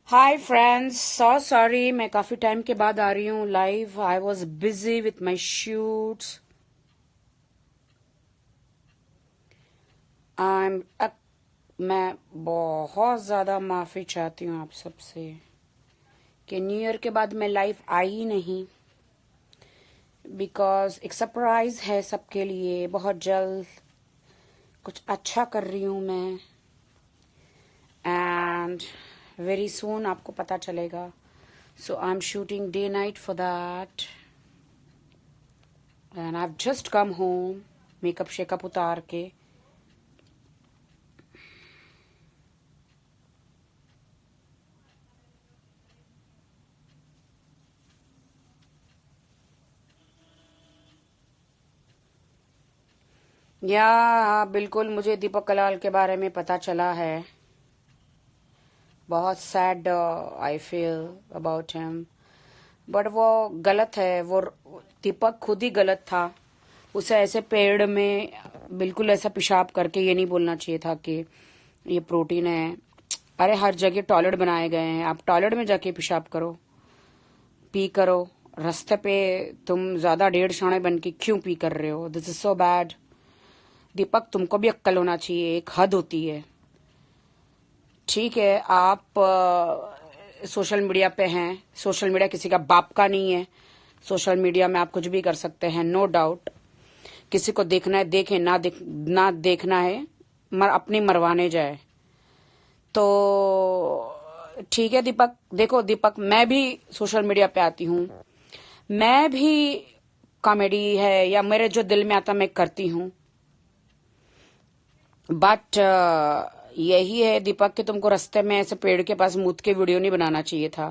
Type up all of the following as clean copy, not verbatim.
Hi friends, so sorry मैं काफी time के बाद आ रही हूँ live. I was busy with my shoots. I am मैं बहुत ज्यादा माफी चाहती हूँ आप सबसे कि न्यू ईयर के बाद मैं लाइव आई ही नहीं, बिकॉज एक सरप्राइज है सबके लिए। बहुत जल्द कुछ अच्छा कर रही हूँ मैं, एंड वेरी सून आपको पता चलेगा। So I am shooting day night for that, and I have just come home makeup shakeup उतार के। या बिल्कुल, मुझे दीपक कलाल के बारे में पता चला है। बहुत sad I feel about him, but वो गलत है। वो दीपक खुद ही गलत था। उसे ऐसे पेड़ में बिल्कुल ऐसा पेशाब करके ये नहीं बोलना चाहिए था कि ये प्रोटीन है। अरे हर जगह टॉयलेट बनाए गए हैं, आप टॉयलेट में जाके पेशाब करो, पी करो। रास्ते पे तुम ज्यादा डेढ़ शाणे बन के क्यों पी कर रहे हो? This is so bad. Deepak, तुमको भी अक्ल होना चाहिए, एक हद होती है। ठीक है, आप सोशल मीडिया पे हैं। सोशल मीडिया किसी का बाप का नहीं है। सोशल मीडिया में आप कुछ भी कर सकते हैं, नो डाउट। किसी को देखना है देखे, ना देखना है अपनी मरवाने जाए। तो ठीक है दीपक, देखो दीपक, मैं भी सोशल मीडिया पे आती हूँ, मैं भी कॉमेडी है या मेरे जो दिल में आता मैं करती हूँ। बट यही है दीपक कि तुमको रास्ते में ऐसे पेड़ के पास मूत के वीडियो नहीं बनाना चाहिए था।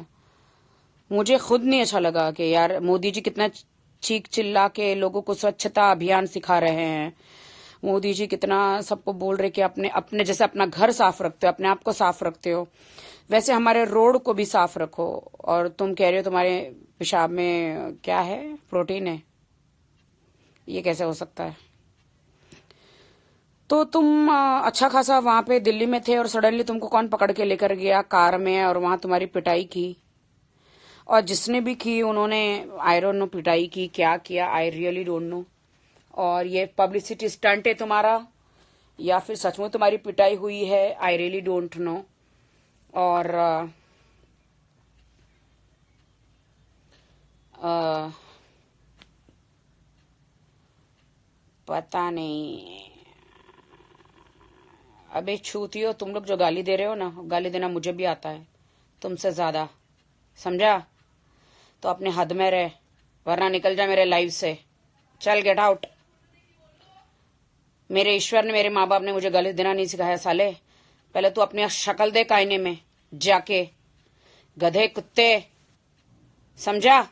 मुझे खुद नहीं अच्छा लगा कि यार मोदी जी कितना चीख चिल्ला के लोगों को स्वच्छता अभियान सिखा रहे हैं। मोदी जी कितना सबको बोल रहे कि अपने अपने जैसे अपना घर साफ रखते हो, अपने आप को साफ रखते हो, वैसे हमारे रोड को भी साफ रखो। और तुम कह रहे हो तुम्हारे पेशाब में क्या है, प्रोटीन है? ये कैसे हो सकता है? तो तुम अच्छा खासा वहां पे दिल्ली में थे और सडनली तुमको कौन पकड़ के लेकर गया कार में और वहां तुम्हारी पिटाई की? और जिसने भी की उन्होंने आई डोंट नो पिटाई की क्या किया, आई रियली डोंट नो। और ये पब्लिसिटी स्टंट है तुम्हारा या फिर सचमुच तुम्हारी पिटाई हुई है, आई रियली डोंट नो। और पता नहीं। अबे छूती हो तुम लोग, जो गाली दे रहे हो ना, गाली देना मुझे भी आता है तुमसे ज्यादा, समझा? तो अपने हद में रहे, वरना निकल जा मेरे लाइफ से। चल, गेट आउट। मेरे ईश्वर ने, मेरे माँ बाप ने मुझे गाली देना नहीं सिखाया साले। पहले तू अपनी शक्ल देख आईने में जाके, गधे कुत्ते, समझा?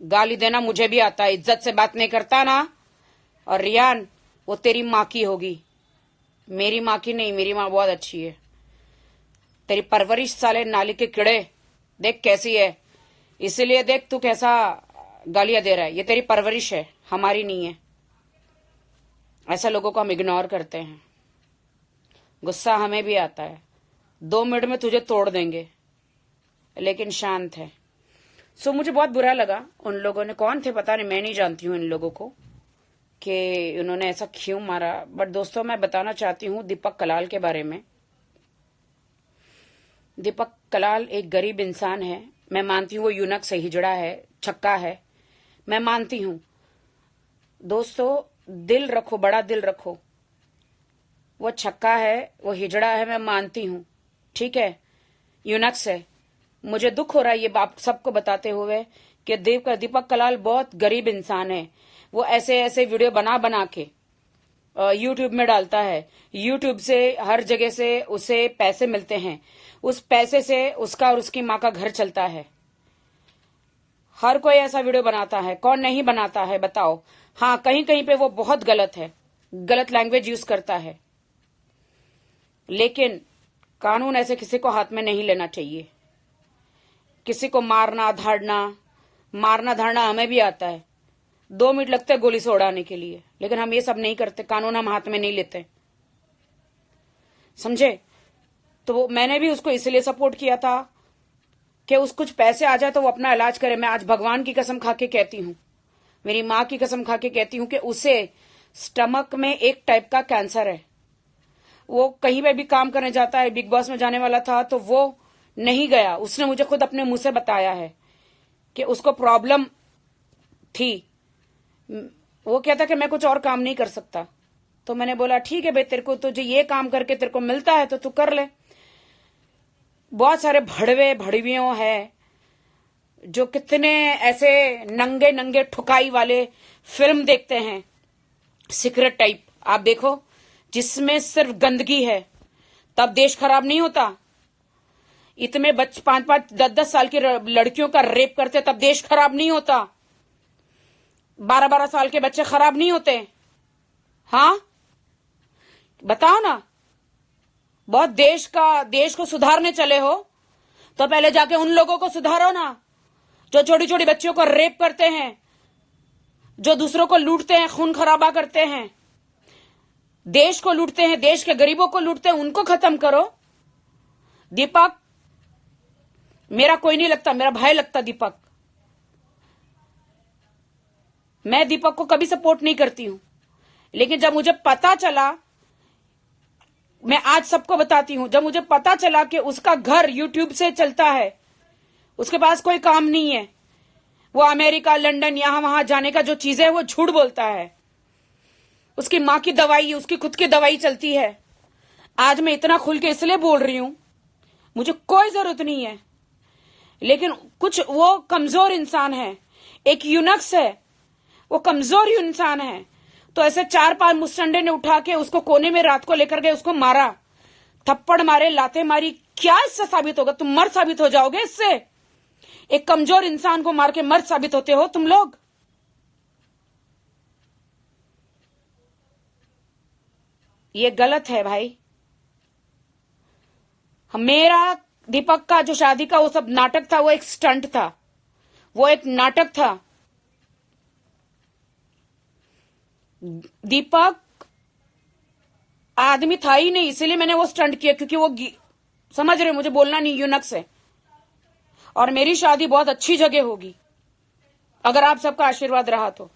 गाली देना मुझे भी आता है, इज्जत से बात नहीं करता ना। और रियान, वो तेरी माँ की होगी, मेरी माँ की नहीं। मेरी माँ बहुत अच्छी है। तेरी परवरिश साले नाली के कीड़े देख कैसी है, इसीलिए देख तू कैसा गालियां दे रहा है। ये तेरी परवरिश है, हमारी नहीं है। ऐसा लोगों को हम इग्नोर करते हैं। गुस्सा हमें भी आता है, 2 मिनट में तुझे तोड़ देंगे, लेकिन शांत है। सो मुझे बहुत बुरा लगा। उन लोगों ने, कौन थे पता नहीं, मैं नहीं जानती हूँ इन लोगों को कि उन्होंने ऐसा क्यों मारा। बट दोस्तों, मैं बताना चाहती हूँ दीपक कलाल के बारे में। दीपक कलाल एक गरीब इंसान है। मैं मानती हूँ वो यूनक से हिजड़ा है, छक्का है, मैं मानती हूँ। दोस्तों, दिल रखो, बड़ा दिल रखो। वो छक्का है, वो हिजड़ा है, मैं मानती हूँ, ठीक है, यूनक्स है। मुझे दुख हो रहा है ये आप सबको बताते हुए कि दीपक कलाल बहुत गरीब इंसान है। वो ऐसे ऐसे वीडियो बना बना के यूट्यूब में डालता है। यूट्यूब से हर जगह से उसे पैसे मिलते हैं। उस पैसे से उसका और उसकी माँ का घर चलता है। हर कोई ऐसा वीडियो बनाता है, कौन नहीं बनाता है बताओ? हाँ, कहीं कहीं पे वो बहुत गलत है, गलत लैंग्वेज यूज करता है, लेकिन कानून ऐसे किसी को हाथ में नहीं लेना चाहिए। किसी को मारना धाड़ना हमें भी आता है। 2 मिनट लगते हैं गोली से उड़ाने के लिए, लेकिन हम ये सब नहीं करते, कानून हम हाथ में नहीं लेते, समझे? तो मैंने भी उसको इसलिए सपोर्ट किया था कि उस कुछ पैसे आ जाए तो वो अपना इलाज करे। मैं आज भगवान की कसम खा के कहती हूं, मेरी माँ की कसम खा के कहती हूं कि उसे स्टमक में एक टाइप का कैंसर है। वो कहीं पे भी काम करने जाता है, बिग बॉस में जाने वाला था तो वो नहीं गया। उसने मुझे खुद अपने मुंह से बताया है कि उसको प्रॉब्लम थी। वो कहता कि मैं कुछ और काम नहीं कर सकता। तो मैंने बोला ठीक है भाई, तेरे को तुझे ये काम करके तेरे को मिलता है तो तू कर ले। बहुत सारे भड़वे भड़वियों हैं जो कितने ऐसे नंगे नंगे ठुकाई वाले फिल्म देखते हैं, सीक्रेट टाइप। आप देखो जिसमें सिर्फ गंदगी है, तब देश खराब नहीं होता। इतने 5-5, 10-10 साल की लड़कियों का रेप करते तब देश खराब नहीं होता। 12-12 साल के बच्चे खराब नहीं होते। हाँ बताओ ना, बहुत देश को सुधारने चले हो तो पहले जाके उन लोगों को सुधारो ना जो छोटी छोटी बच्चियों को रेप करते हैं, जो दूसरों को लूटते हैं, खून खराबा करते हैं, देश को लूटते हैं, देश के गरीबों को लूटते हैं। उनको खत्म करो। दीपक मेरा कोई नहीं लगता, मेरा भाई लगता दीपक। मैं दीपक को कभी सपोर्ट नहीं करती हूं, लेकिन जब मुझे पता चला, मैं आज सबको बताती हूं, जब मुझे पता चला कि उसका घर यूट्यूब से चलता है, उसके पास कोई काम नहीं है, वो अमेरिका, लंदन, यहां वहां जाने का जो चीजें है वो झूठ बोलता है, उसकी मां की दवाई, उसकी खुद की दवाई चलती है। आज मैं इतना खुल के इसलिए बोल रही हूं, मुझे कोई जरूरत नहीं है, लेकिन कुछ वो कमजोर इंसान है, एक यूनक्स है, वो कमजोर इंसान है। तो ऐसे 4-5 मुस्टंडे ने उठा के उसको कोने में रात को लेकर गए, उसको मारा, थप्पड़ मारे, लाते मारी। क्या इससे साबित होगा? तुम मर्द साबित हो जाओगे इससे। एक कमजोर इंसान को मार के मर्द साबित होते हो तुम लोग। ये गलत है भाई। मेरा दीपक का जो शादी का वो सब नाटक था, वो एक स्टंट था, वो एक नाटक था। दीपक आदमी था ही नहीं, इसीलिए मैंने वो स्टंट किया, क्योंकि वो समझ रहे, मुझे बोलना नहीं, यूनक्स है। और मेरी शादी बहुत अच्छी जगह होगी अगर आप सबका आशीर्वाद रहा तो।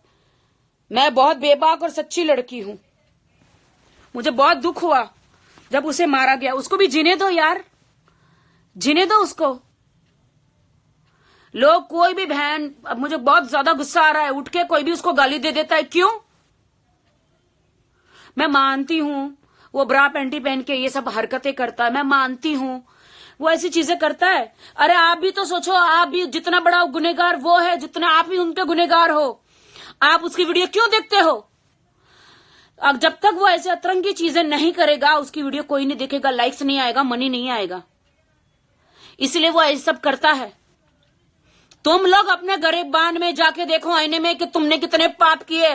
मैं बहुत बेबाक और सच्ची लड़की हूं। मुझे बहुत दुख हुआ जब उसे मारा गया। उसको भी जीने दो यार, जीने दो उसको। लोग कोई भी बहन, अब मुझे बहुत ज्यादा गुस्सा आ रहा है, उठ के कोई भी उसको गाली दे देता है। क्यों? मैं मानती हूं वो ब्रा पैंटी पहन के ये सब हरकतें करता है, मैं मानती हूं वो ऐसी चीजें करता है। अरे आप भी तो सोचो, आप भी जितना बड़ा गुनहगार वो है जितना आप ही उनके गुनहगार हो। आप उसकी वीडियो क्यों देखते हो? अब जब तक वो ऐसे अतरंगी चीजें नहीं करेगा, उसकी वीडियो कोई नहीं देखेगा, लाइक्स नहीं आएगा, मनी नहीं आएगा, इसलिए वो ऐसे सब करता है। तुम लोग अपने गरीबान में जाके देखो आईने में कि तुमने कितने पाप किए।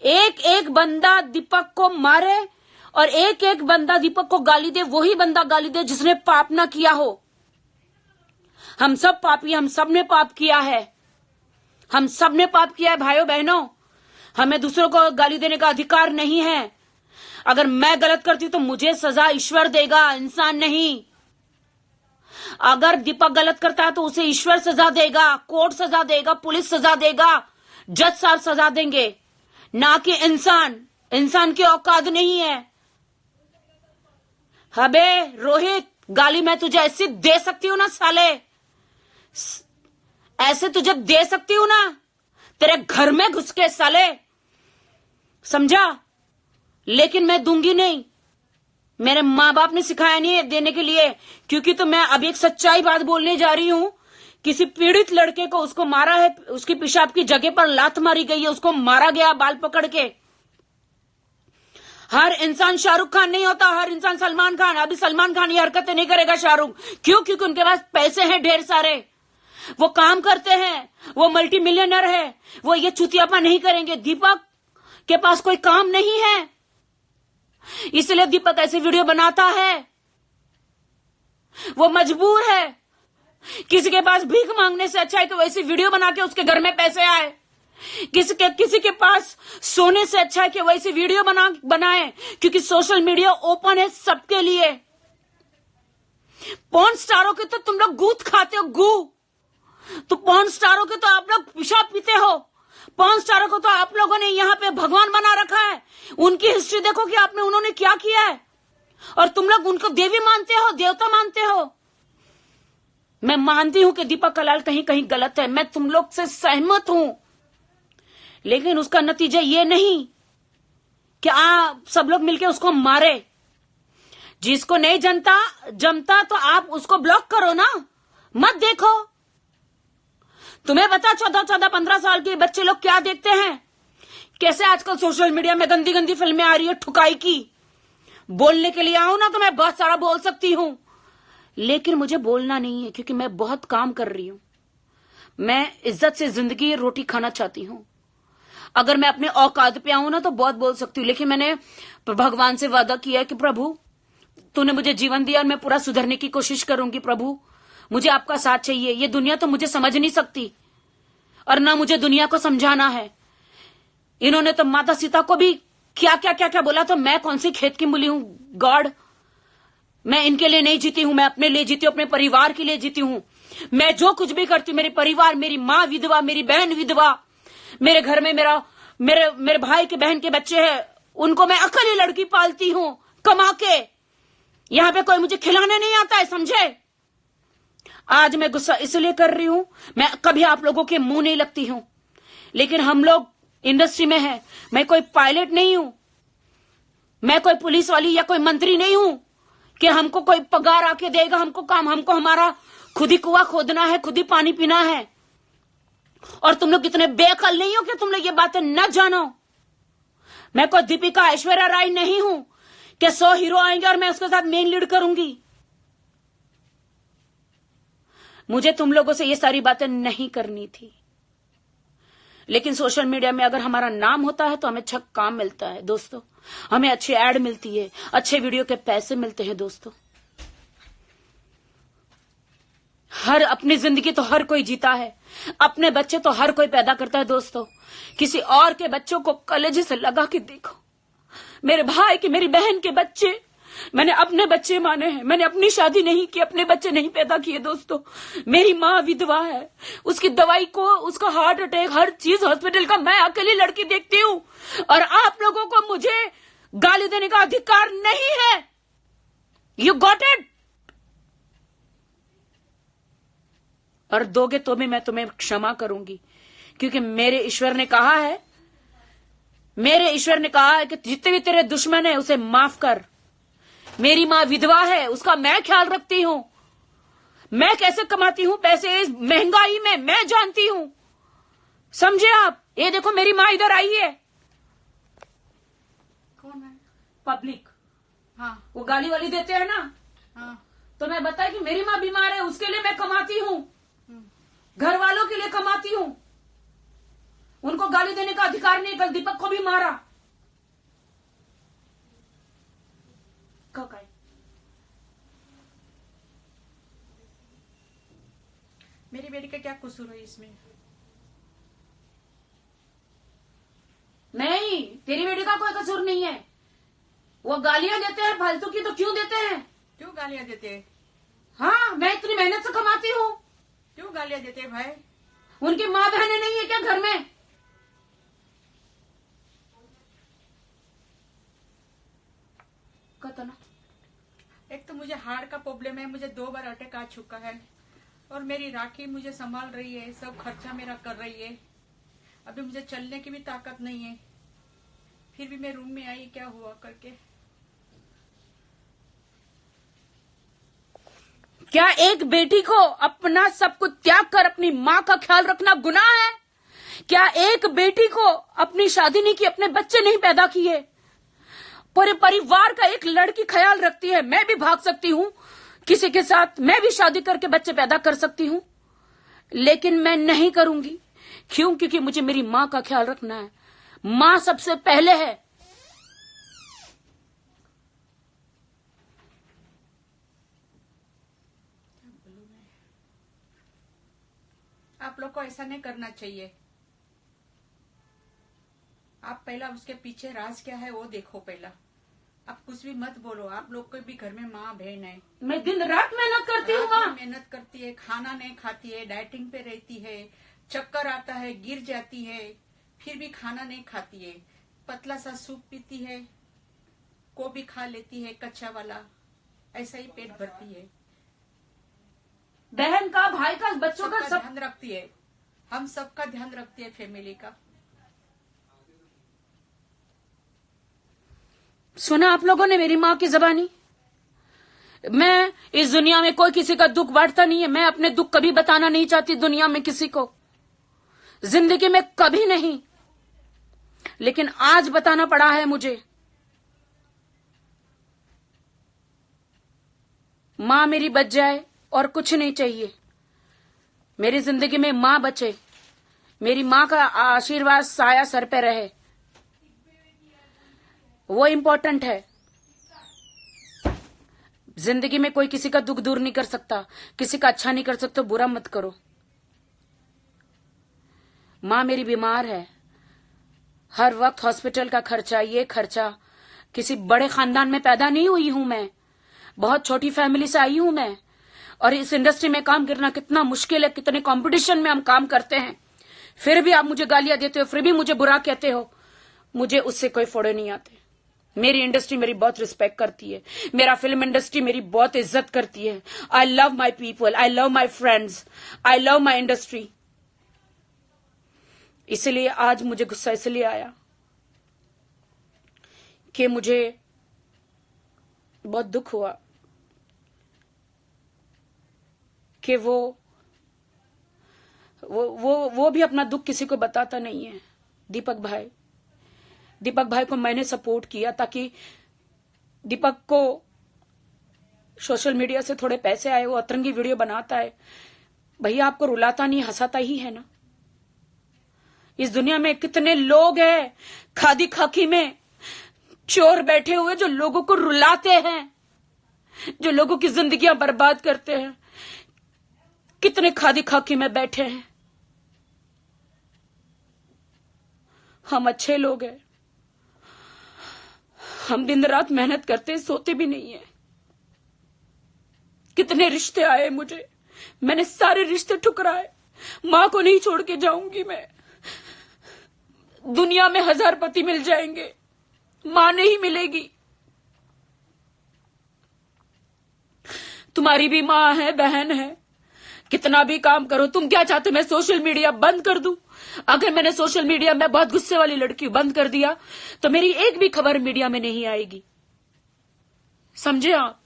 एक एक बंदा दीपक को मारे और एक एक बंदा दीपक को गाली दे, वही बंदा गाली दे जिसने पाप ना किया हो। हम सब पापी, हम सब ने पाप किया है, हम सब ने पाप किया है भाइयों बहनों। हमें दूसरों को गाली देने का अधिकार नहीं है। अगर मैं गलत करती हूं तो मुझे सजा ईश्वर देगा, इंसान नहीं। अगर दीपक गलत करता है तो उसे ईश्वर सजा देगा, कोर्ट सजा देगा, पुलिस सजा देगा, जज साहब सजा देंगे, ना कि इंसान। इंसान की औकात नहीं है। अबे रोहित, गाली मैं तुझे ऐसी दे सकती हूं ना साले, ऐसे तुझे दे सकती हूं ना, तेरे घर में घुस के साले, समझा? लेकिन मैं दूंगी नहीं। मेरे माँ बाप ने सिखाया नहीं है देने के लिए, क्योंकि तो मैं अब एक सच्चाई बात बोलने जा रही हूं। किसी पीड़ित लड़के को उसको मारा है, उसकी पेशाब की जगह पर लात मारी गई है, उसको मारा गया बाल पकड़ के। हर इंसान शाहरुख खान नहीं होता, हर इंसान सलमान खान। अभी सलमान खान ये हरकतें नहीं करेगा शाहरुख, क्यों? क्योंकि उनके पास पैसे हैं ढेर सारे, वो काम करते हैं, वो मल्टी मिलियनर है, वो ये चुतियापा नहीं करेंगे। दीपक के पास कोई काम नहीं है, इसलिए दीपक ऐसे वीडियो बनाता है। वो मजबूर है, किसी के पास भीख मांगने से अच्छा है कि वैसी वीडियो बना के उसके घर में पैसे आए। किसी के पास सोने से अच्छा है कि वैसी वीडियो बनाए, क्योंकि सोशल मीडिया ओपन है सबके लिए। पॉर्न स्टारों के तो तुम लोग गूथ खाते हो, गू। तो पॉर्न स्टारों के तो आप लोग पेशाब पीते हो। पॉर्न स्टारों को तो आप लोगों ने यहाँ पे भगवान बना रखा है। उनकी हिस्ट्री देखो कि आपने उन्होंने क्या किया है, और तुम लोग उनको देवी मानते हो, देवता मानते हो। मैं मानती हूं कि दीपक कलाल कहीं कहीं गलत है, मैं तुम लोग से सहमत हूं, लेकिन उसका नतीजा ये नहीं कि आप सब लोग मिलके उसको मारे। जिसको नहीं जमता तो आप उसको ब्लॉक करो ना, मत देखो। तुम्हें पता 14-15 साल के बच्चे लोग क्या देखते हैं, कैसे आजकल सोशल मीडिया में गंदी गंदी फिल्में आ रही है ठुकाई की। बोलने के लिए आऊं ना तो मैं बहुत सारा बोल सकती हूं, लेकिन मुझे बोलना नहीं है, क्योंकि मैं बहुत काम कर रही हूं। मैं इज्जत से जिंदगी रोटी खाना चाहती हूं। अगर मैं अपने औकात पे आऊं ना तो बहुत बोल सकती हूँ, लेकिन मैंने भगवान से वादा किया है कि प्रभु तूने मुझे जीवन दिया और मैं पूरा सुधरने की कोशिश करूंगी। प्रभु मुझे आपका साथ चाहिए। ये दुनिया तो मुझे समझ नहीं सकती, और ना मुझे दुनिया को समझाना है। इन्होंने तो माता सीता को भी क्या क्या क्या क्या बोला, तो मैं कौन सी खेत की मूली हूं गॉड। मैं इनके लिए नहीं जीती हूं, मैं अपने लिए जीती हूं, अपने परिवार के लिए जीती हूं। मैं जो कुछ भी करती हूं, मेरे परिवार, मेरी माँ विधवा, मेरी बहन विधवा, मेरे घर में मेरे भाई के बहन के बच्चे हैं, उनको मैं अकेली लड़की पालती हूं कमा के। यहां पे कोई मुझे खिलाने नहीं आता है, समझे। आज मैं गुस्सा इसलिए कर रही हूं, मैं कभी आप लोगों के मुंह नहीं लगती हूं, लेकिन हम लोग इंडस्ट्री में हैं। मैं कोई पायलट नहीं हूं, मैं कोई पुलिस वाली या कोई मंत्री नहीं हूं कि हमको कोई पगार आके देगा, हमको हमारा खुद ही कुआं खोदना है, खुद ही पानी पीना है। और तुम लोग इतने बेअकल नहीं हो कि तुम लोग ये बातें न जानो। मैं कोई दीपिका ऐश्वर्या राय नहीं हूं कि 100 हीरो आएंगे और मैं उसके साथ मेन लीड करूंगी। मुझे तुम लोगों से ये सारी बातें नहीं करनी थी, लेकिन सोशल मीडिया में अगर हमारा नाम होता है तो हमें अच्छा काम मिलता है दोस्तों, हमें अच्छी एड मिलती है, अच्छे वीडियो के पैसे मिलते हैं दोस्तों। हर अपनी जिंदगी तो हर कोई जीता है, अपने बच्चे तो हर कोई पैदा करता है दोस्तों। किसी और के बच्चों को कलेजे से लगा के देखो। मेरे भाई के, मेरी बहन के बच्चे मैंने अपने बच्चे माने हैं। मैंने अपनी शादी नहीं की, अपने बच्चे नहीं पैदा किए दोस्तों। मेरी माँ विधवा है, उसकी दवाई को, उसका हार्ट अटैक, हर चीज हॉस्पिटल का मैं अकेली लड़की देखती हूँ, और आप लोगों को मुझे गाली देने का अधिकार नहीं है। You got it. और दोगे तो भी मैं तुम्हें क्षमा करूंगी, क्योंकि मेरे ईश्वर ने कहा है, मेरे ईश्वर ने कहा है कि जितने भी तेरे दुश्मन है उसे माफ कर। मेरी माँ विधवा है, उसका मैं ख्याल रखती हूं। मैं कैसे कमाती हूं पैसे इस महंगाई में, मैं जानती हूं, समझे आप। ये देखो मेरी माँ इधर आई है। कौन है? पब्लिक। हाँ, वो गाली वाली देते हैं ना। हाँ। तो मैं बताया कि मेरी माँ बीमार है, उसके लिए मैं कमाती हूं, घर वालों के लिए कमाती हूं। उनको गाली देने का अधिकार नहीं। कल दीपक को भी मारा। कब? मेरी बेटी का क्या कसूर है इसमें? नहीं, तेरी बेटी का कोई कसूर नहीं है। वो गालियां देते हैं फालतू की, तो क्यों देते हैं? क्यों गालियां देते हैं? हाँ, मैं इतनी मेहनत से कमाती हूँ। क्यों गालियां देते हैं भाई? उनकी माँ बहनें नहीं है क्या घर में? कहता ना, एक तो मुझे हार्ट का प्रॉब्लम है, मुझे 2 बार अटैक आ चुका है, और मेरी राखी मुझे संभाल रही है, सब खर्चा मेरा कर रही है। अभी मुझे चलने की भी ताकत नहीं है, फिर भी मैं रूम में आई, क्या हुआ करके। क्या एक बेटी को अपना सब कुछ त्याग कर अपनी माँ का ख्याल रखना गुनाह है? क्या एक बेटी को अपनी शादी नहीं की, अपने बच्चे नहीं पैदा किए, पूरे परिवार का एक लड़की ख्याल रखती है? मैं भी भाग सकती हूँ किसी के साथ, मैं भी शादी करके बच्चे पैदा कर सकती हूँ, लेकिन मैं नहीं करूंगी। क्यों? क्योंकि मुझे मेरी माँ का ख्याल रखना है। माँ सबसे पहले है। आप लोग को ऐसा नहीं करना चाहिए। आप पहला उसके पीछे राज क्या है वो देखो पहला। आप कुछ भी मत बोलो, आप लोग को भी घर में माँ बहन है। मैं दिन रात मेहनत करती हूँ रात माँ। में मेहनत करती है, खाना नहीं खाती है, डाइटिंग पे रहती है, चक्कर आता है, गिर जाती है, फिर भी खाना नहीं खाती है, पतला सा सूप पीती है, को भी खा लेती है कच्चा वाला, ऐसा ही पेट भरती है। बहन का, भाई का, बच्चों का सबका सब ध्यान रखती है, हम सबका ध्यान रखती है, फैमिली का। सुना आप लोगों ने मेरी माँ की जबानी। मैं इस दुनिया में कोई किसी का दुख बांटता नहीं है। मैं अपने दुख कभी बताना नहीं चाहती दुनिया में किसी को, जिंदगी में कभी नहीं, लेकिन आज बताना पड़ा है मुझे। माँ मेरी बच जाए और कुछ नहीं चाहिए। मेरी जिंदगी में माँ बचे, मेरी माँ का आशीर्वाद साया सर पे रहे, वो इंपॉर्टेंट है। जिंदगी में कोई किसी का दुख दूर नहीं कर सकता, किसी का अच्छा नहीं कर सकता, बुरा मत करो। माँ मेरी बीमार है, हर वक्त हॉस्पिटल का खर्चा, ये खर्चा। किसी बड़े खानदान में पैदा नहीं हुई हूं मैं, बहुत छोटी फैमिली से आई हूं मैं। और इस इंडस्ट्री में काम करना कितना मुश्किल है, कितने कंपटीशन में हम काम करते हैं, फिर भी आप मुझे गालियां देते हो, फिर भी मुझे बुरा कहते हो। मुझे उससे कोई फोड़े नहीं आते। मेरी इंडस्ट्री मेरी बहुत रिस्पेक्ट करती है, मेरा फिल्म इंडस्ट्री मेरी बहुत इज्जत करती है। I love my people, I love my friends, I love my industry. इसलिए आज मुझे गुस्सा इसलिए आया कि मुझे बहुत दुख हुआ कि वो भी अपना दुख किसी को बताता नहीं है। दीपक भाई को मैंने सपोर्ट किया ताकि दीपक को सोशल मीडिया से थोड़े पैसे आए, वो अतरंगी वीडियो बनाता है। भैया आपको रुलाता नहीं, हंसाता ही है ना। इस दुनिया में कितने लोग हैं खादी खाकी में चोर बैठे हुए जो लोगों को रुलाते हैं, जो लोगों की जिंदगियां बर्बाद करते हैं। कितने खादी खाकी में बैठे हैं। हम अच्छे लोग हैं, हम दिन रात मेहनत करते हैं, सोते भी नहीं है। कितने रिश्ते आए मुझे, मैंने सारे रिश्ते ठुकराए। मां को नहीं छोड़ के जाऊंगी मैं। दुनिया में 1000 पति मिल जाएंगे, मां नहीं मिलेगी। तुम्हारी भी मां है, बहन है, कितना भी काम करो। तुम क्या चाहते हो मैं सोशल मीडिया बंद कर दूं? अगर मैंने सोशल मीडिया, मैं बहुत गुस्से वाली लड़की हूं, बंद कर दिया तो मेरी एक भी खबर मीडिया में नहीं आएगी। समझे आप?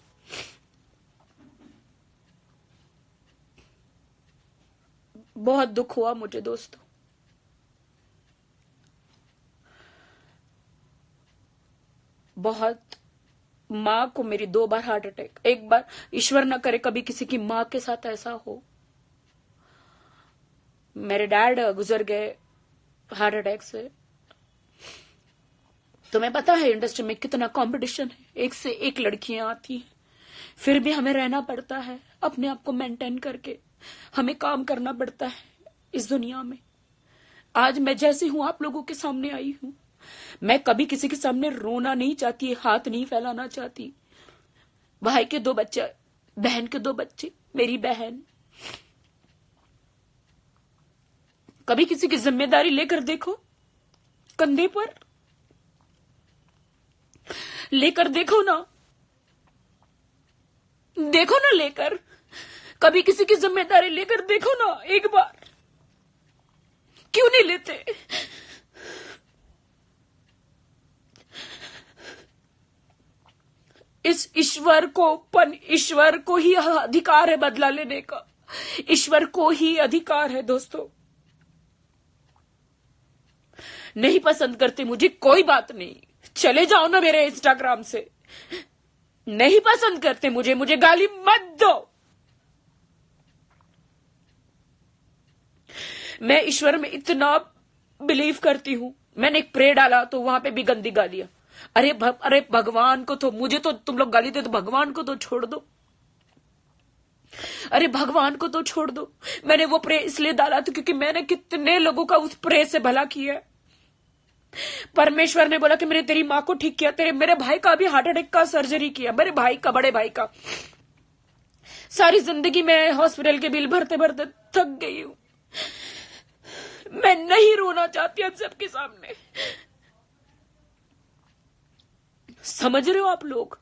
बहुत दुख हुआ मुझे दोस्तों। बहुत। मां को मेरी 2 बार हार्ट अटैक, एक बार, ईश्वर ना करे कभी किसी की मां के साथ ऐसा हो। मेरे डैड गुजर गए हार्ट अटैक से। तुम्हें पता है इंडस्ट्री में कितना कंपटीशन है, एक से एक लड़कियां आती हैं, फिर भी हमें रहना पड़ता है, अपने आप को मेंटेन करके हमें काम करना पड़ता है इस दुनिया में। आज मैं जैसी हूं आप लोगों के सामने आई हूं। मैं कभी किसी के सामने रोना नहीं चाहती, हाथ नहीं फैलाना चाहती। भाई के 2 बच्चे, बहन के 2 बच्चे, मेरी बहन। कभी किसी की जिम्मेदारी लेकर देखो, कंधे पर लेकर देखो ना, लेकर कभी किसी की जिम्मेदारी लेकर देखो ना एक बार। क्यों नहीं लेते? इस ईश्वर को ही अधिकार है बदला लेने का। ईश्वर को ही अधिकार है दोस्तों। नहीं पसंद करते मुझे, कोई बात नहीं, चले जाओ ना मेरे इंस्टाग्राम से। नहीं पसंद करते मुझे गाली मत दो। मैं ईश्वर में इतना बिलीव करती हूं। मैंने एक प्रे डाला तो वहां पे भी गंदी गालियां। अरे भगवान को तो, मुझे तो तुम लोग गाली दे तो भगवान को तो छोड़ दो। अरे भगवान को तो छोड़ दो। मैंने वो प्रे इसलिए डाला था क्योंकि मैंने कितने लोगों का उस प्रे से भला किया। परमेश्वर ने बोला कि मैंने तेरी माँ को ठीक किया, मेरे भाई का भी हार्ट अटैक का सर्जरी किया, मेरे भाई का, बड़े भाई का। सारी जिंदगी में हॉस्पिटल के बिल भरते भरते थक गई हूं। मैं नहीं रोना चाहती अब सबके सामने। समझ रहे हो आप लोग?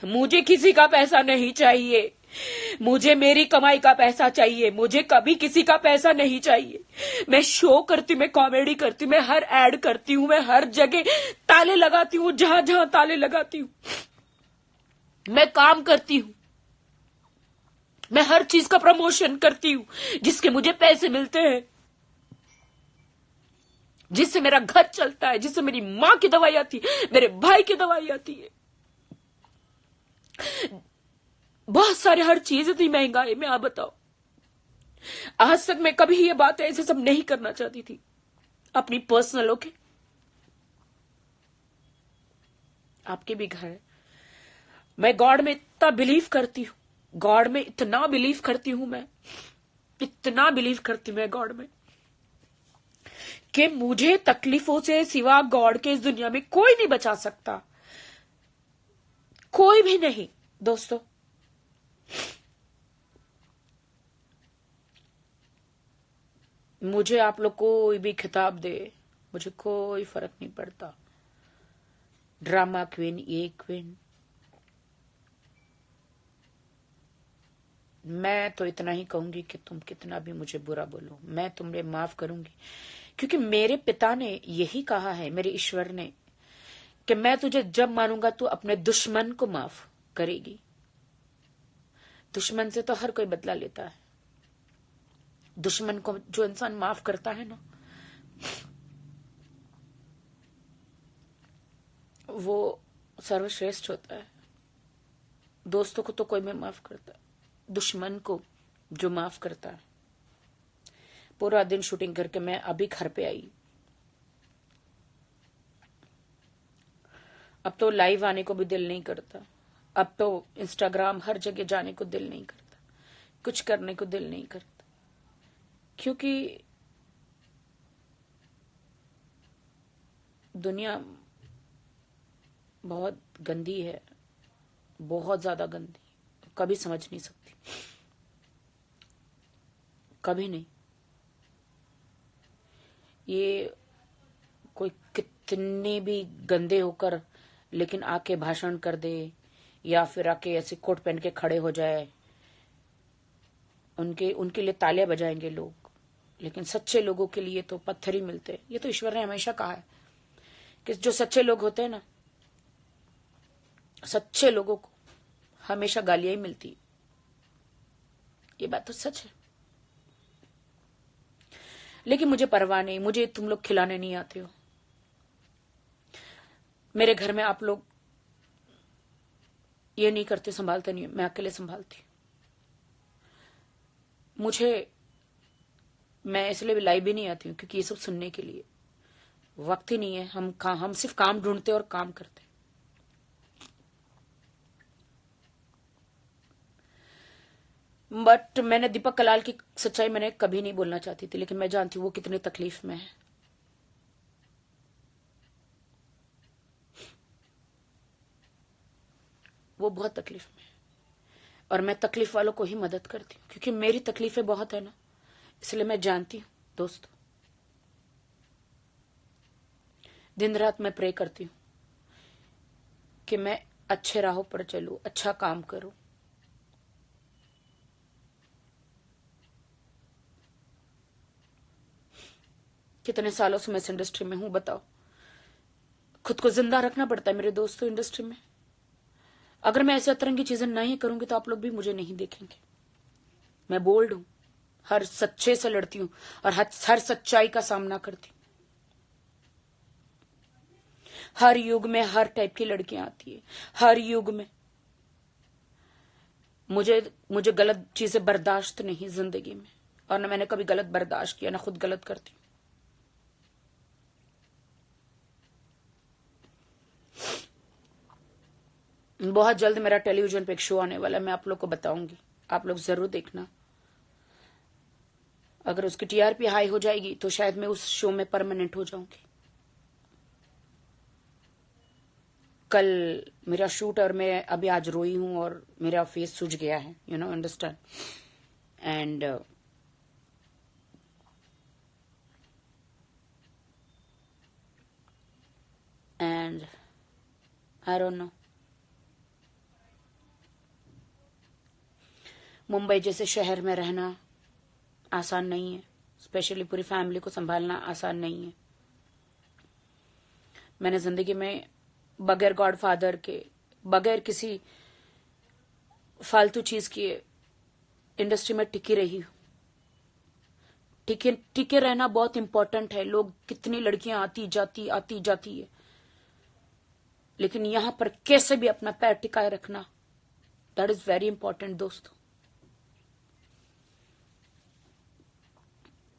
मुझे किसी का पैसा नहीं चाहिए, मुझे मेरी कमाई का पैसा चाहिए। मुझे कभी किसी का पैसा नहीं चाहिए। मैं शो करती हूँ, मैं कॉमेडी करती हूँ, मैं हर एड करती हूँ, मैं हर जगह ताले लगाती हूँ, जहां जहां ताले लगाती हूँ मैं काम करती हूँ। मैं हर चीज का प्रमोशन करती हूँ जिसके मुझे पैसे मिलते हैं, जिससे मेरा घर चलता है, जिससे मेरी माँ की दवाई आती है, मेरे भाई की दवाई आती है। बहुत सारे हर चीज इतनी महंगाई में, आप बताओ। आज तक मैं कभी ये बातें ऐसे सब नहीं करना चाहती थी अपनी पर्सनल। ओके, आपके भी घर है। मैं गॉड में इतना बिलीव करती हूँ, गॉड में इतना बिलीव करती हूं, मैं इतना बिलीव करती हूं मैं गॉड में कि मुझे तकलीफों से सिवा गॉड के इस दुनिया में कोई नहीं बचा सकता, कोई भी नहीं। दोस्तों, मुझे आप लोग कोई भी खिताब दे, मुझे कोई फर्क नहीं पड़ता। ड्रामा क्वीन, ये क्वीन, मैं तो इतना ही कहूंगी कि तुम कितना भी मुझे बुरा बोलो, मैं तुम्हें माफ करूंगी, क्योंकि मेरे पिता ने यही कहा है, मेरे ईश्वर ने, कि मैं तुझे जब मानूंगा तू अपने दुश्मन को माफ करेगी। दुश्मन से तो हर कोई बदला लेता है। दुश्मन को जो इंसान माफ करता है ना, वो सर्वश्रेष्ठ होता है। दोस्तों को तो कोई भी माफ करता है, दुश्मन को जो माफ करता है। पूरा दिन शूटिंग करके मैं अभी घर पे आई। अब तो लाइव आने को भी दिल नहीं करता, अब तो इंस्टाग्राम हर जगह जाने को दिल नहीं करता, कुछ करने को दिल नहीं करता, क्योंकि दुनिया बहुत गंदी है, बहुत ज्यादा गंदी, कभी समझ नहीं सकती, कभी नहीं। ये कोई कितने भी गंदे होकर लेकिन आके भाषण कर दे, या फिर आके ऐसे कोट पहन के खड़े हो जाए, उनके लिए तालियां बजाएंगे लोग, लेकिन सच्चे लोगों के लिए तो पत्थर ही मिलते हैं। ये तो ईश्वर ने हमेशा कहा है कि जो सच्चे लोग होते हैं ना, सच्चे लोगों को हमेशा गालियां ही मिलती है। ये बात तो सच है, लेकिन मुझे परवाह नहीं, मुझे तुम लोग खिलाने नहीं आते हो। मेरे घर में आप लोग ये नहीं करते, संभालते नहीं, मैं अकेले संभालती। मैं इसलिए भी लाइव भी नहीं आती हूँ क्योंकि ये सब सुनने के लिए वक्त ही नहीं है। हम सिर्फ काम ढूंढते और काम करते। बट मैंने दीपक कलाल की सच्चाई मैंने कभी नहीं बोलना चाहती थी, लेकिन मैं जानती हूँ वो कितनी तकलीफ में है। वो बहुत तकलीफ में है, और मैं तकलीफ वालों को ही मदद करती हूँ, क्योंकि मेरी तकलीफें बहुत है ना, इसलिए मैं जानती हूँ। दोस्तों, दिन रात मैं प्रे करती हूँ कि मैं अच्छे राहों पर चलूं, अच्छा काम करूं। कितने सालों से मैं इस इंडस्ट्री में हूं, बताओ। खुद को जिंदा रखना पड़ता है मेरे दोस्तों इंडस्ट्री में। अगर मैं ऐसे तरह की चीजें नहीं करूंगी तो आप लोग भी मुझे नहीं देखेंगे। मैं बोल्ड हूं, हर सच्चे से लड़ती हूं और हर सच्चाई का सामना करती हूं। हर युग में हर टाइप की लड़कियां आती है, हर युग में। मुझे गलत चीजें बर्दाश्त नहीं जिंदगी में, और ना मैंने कभी गलत बर्दाश्त किया, ना खुद गलत करती हूं। बहुत जल्द मेरा टेलीविजन पे एक शो आने वाला है, मैं आप लोग को बताऊंगी, आप लोग जरूर देखना। अगर उसकी टीआरपी हाई हो जाएगी तो शायद मैं उस शो में परमानेंट हो जाऊंगी। कल मेरा शूट और मैं अभी आज रोई हूं और मेरा फेस सूज गया है, you know, understand. And I don't know, Mumbai जैसे शहर में रहना आसान नहीं है, स्पेशली पूरी फैमिली को संभालना आसान नहीं है। मैंने जिंदगी में बगैर गॉडफादर के, बगैर किसी फालतू चीज की इंडस्ट्री में टिकी रही हूं। टिके रहना बहुत इंपॉर्टेंट है। लोग कितनी लड़कियां आती जाती है, लेकिन यहां पर कैसे भी अपना पैर टिकाए रखना, दैट इज वेरी इंपॉर्टेंट दोस्तों।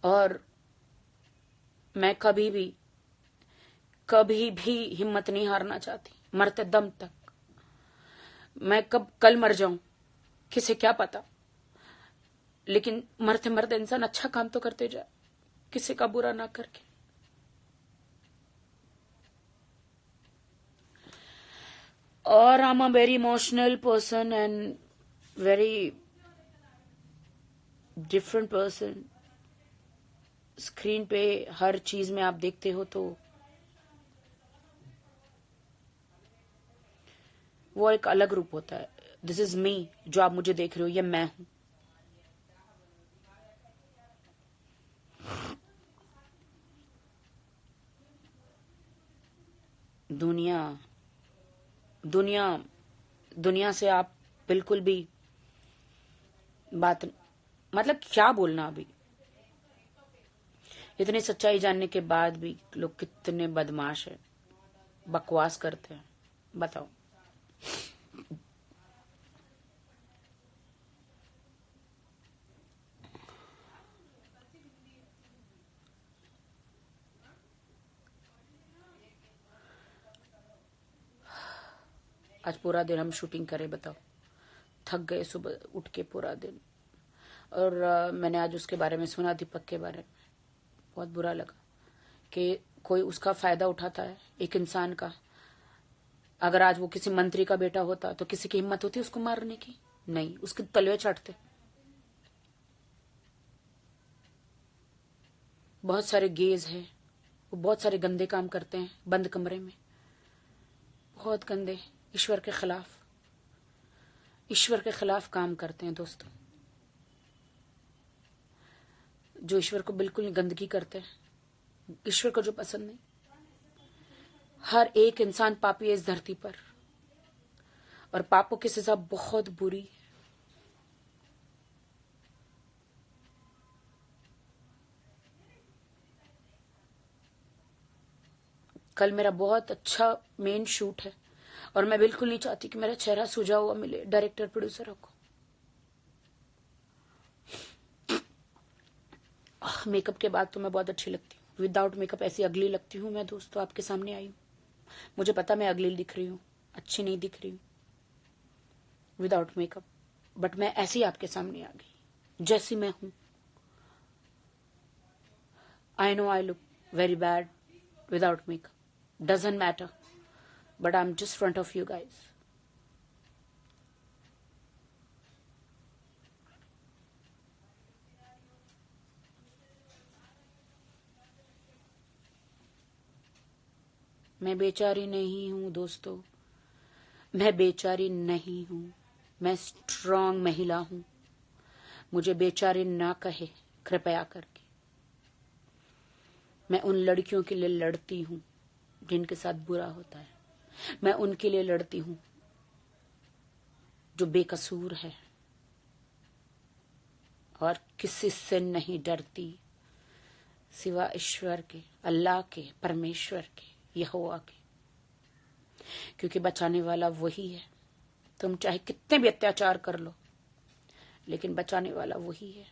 और मैं कभी भी हिम्मत नहीं हारना चाहती, मरते दम तक। मैं कब कल मर जाऊं किसे क्या पता, लेकिन मरते मरते इंसान अच्छा काम तो करते जाए, किसी का बुरा ना करके। और I am a very emotional person and very different person. Screen पे हर चीज में आप देखते हो तो वो एक अलग रूप होता है। दिस इज मी, जो आप मुझे देख रहे हो ये मैं हूं। दुनिया से आप बिल्कुल भी बात, मतलब क्या बोलना। अभी इतनी सच्चाई जानने के बाद भी लोग कितने बदमाश है, बकवास करते हैं, बताओ। आज पूरा दिन हम शूटिंग करें, बताओ। थक गए सुबह उठ के पूरा दिन। और मैंने आज उसके बारे में सुना, दीपक के बारे में, बहुत बुरा लगा कि कोई उसका फायदा उठाता है, एक इंसान का। अगर आज वो किसी मंत्री का बेटा होता तो किसी की हिम्मत होती उसको मारने की? नहीं, उसके तलवे चाटते। बहुत सारे गेज है, वो बहुत सारे गंदे काम करते हैं बंद कमरे में, बहुत गंदे, ईश्वर के खिलाफ काम करते हैं दोस्तों। जो ईश्वर को बिल्कुल गंदगी करते हैं, ईश्वर को जो पसंद नहीं। हर एक इंसान पापी है इस धरती पर, और पापों की सजा बहुत बुरी है। कल मेरा बहुत अच्छा मेन शूट है और मैं बिल्कुल नहीं चाहती कि मेरा चेहरा सूजा हुआ मिले डायरेक्टर प्रोड्यूसरों को। मेकअप के बाद तो मैं बहुत अच्छी लगती हूँ, विदाउट मेकअप ऐसी अगली लगती हूँ मैं दोस्तों। आपके सामने आई हूँ, मुझे पता मैं अगली दिख रही हूँ, अच्छी नहीं दिख रही हूँ विदाउट मेकअप, बट मैं ऐसी आपके सामने आ गई जैसी मैं हूं। I know I look very bad without makeup, doesn't matter, but I am just front of you guys. मैं बेचारी नहीं हूं दोस्तों, मैं बेचारी नहीं हूं, मैं स्ट्रांग महिला हूं। मुझे बेचारी ना कहे कृपया करके। मैं उन लड़कियों के लिए लड़ती हूं जिनके साथ बुरा होता है, मैं उनके लिए लड़ती हूं जो बेकसूर है, और किसी से नहीं डरती सिवा ईश्वर के, अल्लाह के, परमेश्वर के, यहोवा के, क्योंकि बचाने वाला वही है। तुम चाहे कितने भी अत्याचार कर लो, लेकिन बचाने वाला वही है।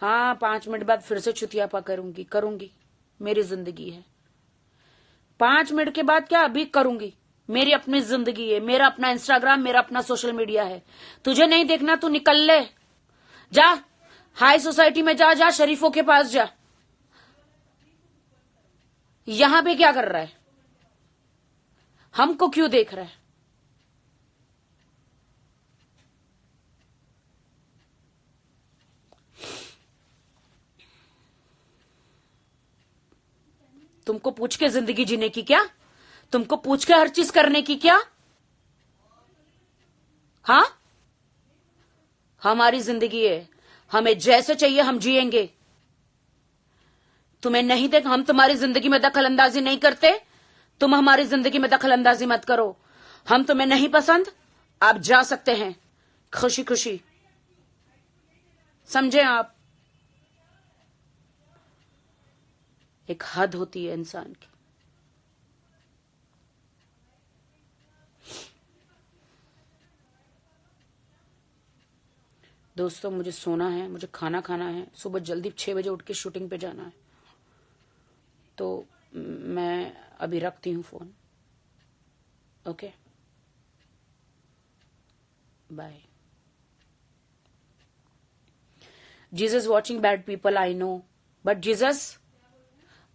हाँ, 5 मिनट बाद फिर से चुतियापा करूंगी, मेरी जिंदगी है। 5 मिनट के बाद क्या, अभी करूंगी, मेरी अपनी जिंदगी है, मेरा अपना इंस्टाग्राम, मेरा अपना सोशल मीडिया है। तुझे नहीं देखना तू निकल ले, जा हाई सोसाइटी में जा, जा शरीफों के पास जा। यहां पे क्या कर रहा है? हमको क्यों देख रहा है? तुमको पूछ के जिंदगी जीने की क्या? तुमको पूछ के हर चीज करने की क्या? हाँ, हमारी जिंदगी है, हमें जैसे चाहिए हम जिएंगे। तुम्हें नहीं देख, हम तुम्हारी जिंदगी में दखल अंदाजी नहीं करते, तुम हमारी जिंदगी में दखल अंदाजी मत करो। हम तुम्हें नहीं पसंद, आप जा सकते हैं खुशी खुशी, समझे आप? एक हद होती है इंसान की। दोस्तों मुझे सोना है, मुझे खाना खाना है, सुबह जल्दी 6 बजे उठ के शूटिंग पे जाना है, तो मैं अभी रखती हूं phone. Okay, bye. Jesus watching bad people, I know, but Jesus,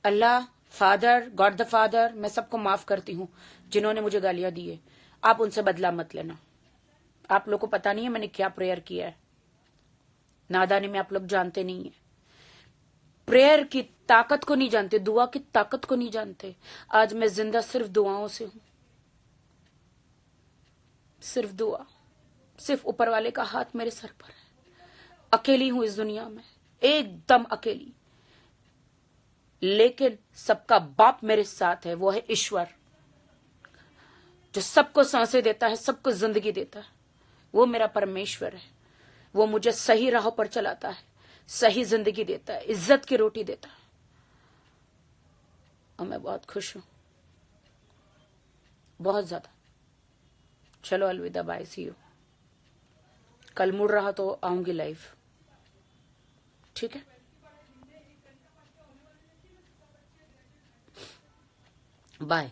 Allah, father, God the father, मैं सबको माफ करती हूं जिन्होंने मुझे गालियां दी है। आप उनसे बदला मत लेना। आप लोगों को पता नहीं है मैंने क्या प्रेयर किया है, नादानी में आप लोग जानते नहीं है। प्रेयर की ताकत को नहीं जानते, दुआ की ताकत को नहीं जानते। आज मैं जिंदा सिर्फ दुआओं से हूं, सिर्फ दुआ, सिर्फ ऊपर वाले का हाथ मेरे सर पर है। अकेली हूं इस दुनिया में, एकदम अकेली, लेकिन सबका बाप मेरे साथ है, वो है ईश्वर, जो सबको सांसें देता है, सबको जिंदगी देता है। वो मेरा परमेश्वर है, वो मुझे सही राह पर चलाता है, सही जिंदगी देता है, इज्जत की रोटी देता है, और मैं बहुत खुश हूं, बहुत ज्यादा। चलो अलविदा, बाय, सी यू। कल मुड़ रहा तो आऊंगी लाइव, ठीक है? बाय।